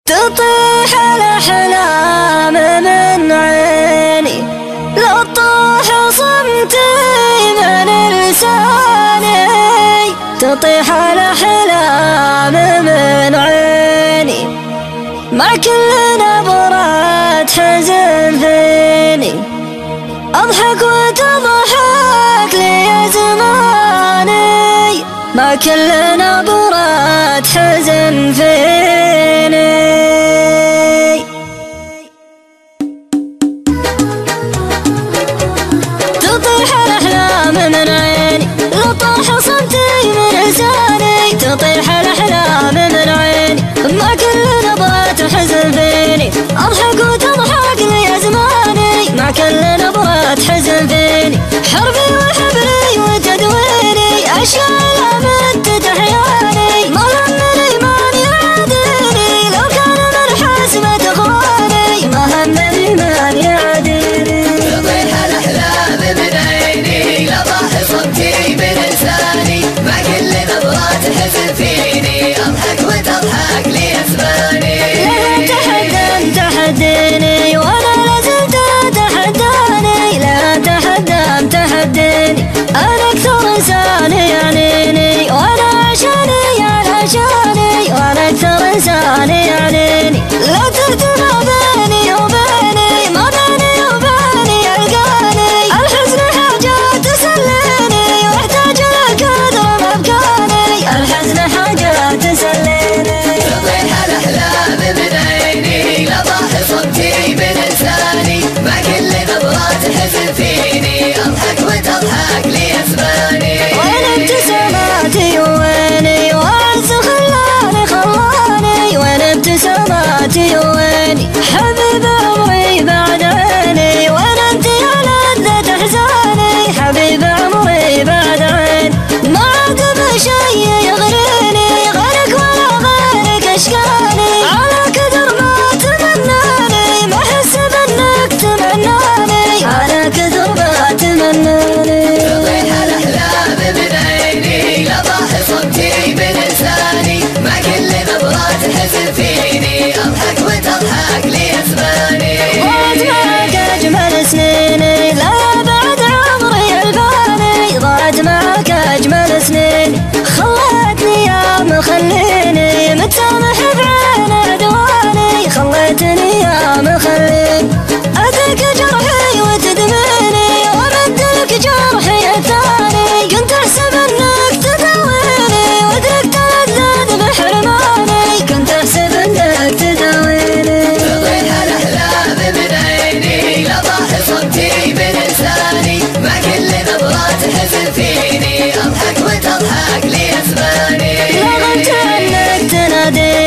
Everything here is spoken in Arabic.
تطيح الأحلام من عيني، لو طاح صمتي من لساني. تطيح الأحلام من عيني، مع كل نبرة حزن فيني. أضحك وتضحك لي زماني، مع كل نبرة حزن فيني. تطيح الأحلام من عيني، لو طاح صمتي من لساني. تطيح الأحلام من عيني، مع كل نبرة حزن فيني. أضحك وتضحك لي زماني، مع كل نبرة حزن فيني. حربي وحبري وتدويري، أشياء مدت أحياني. ما همني من يعاديني، لو كان من حسبة إخواني. ما همني من يعاديني. تطيح الأحلام من عيني، لو طاح صمتي من لساني. مع كل نبرات حزن فيني، أضحك وتضحك لي أزماني. لا تحداني وأنا لازلت أتحداني. لا تحداني أنا أكثر إنسان يعنيني، وأنا عشاني وأنا أكثر إنسان يعنيني. لا تهتم بيني وبيني، ما بيني وبيني ألقاني. الحزن حاجة تسليني، واحتاج لكثر مبكاني. الحزن حاجة تسليني. تطيح الأحلام من عيني، لو طاح صمتي من لساني. مع كل نبرات حزن فيني، أضحك وتضحك لي أزماني. وين ابتساماتي ويني، وأعز خلاني. وين ابتساماتي ويني، حبيب عمري بعد عيني. وين انت يا لذة احزاني، حبيب عمري بعد عيني. ما عاد بشي يغريني، غيرك ولا غيرك اشكاني. على كثر ما تمناني، ما احس بانك تمناني. على كثر ما تمناني. تطيح الأحلام من عيني، لو طاح صمتي من لساني. مع كل نبرات حزن فيني، أضحك وتضحك لي أزماني. ضاعت معك أجمل سنيني، لا بعد عمري الباني. ضاعت معك أجمل سنيني، خلتني يا مخليني. متسامح بعين عدواني، خليتني يا مخليني. أذك جرحي وتدميني، وأمدلك جرحي الثاني. كنت أحسب أنك تداويني، وأدركت اللذة بحرماني. كنت أحسب أنك تداويني. تطيح الأحلام من عيني، لو طاح صمتي من لساني. مع كل نبرات حزن فيني، أضحك وتضحك لي أزماني. رغبت أنك تناديني،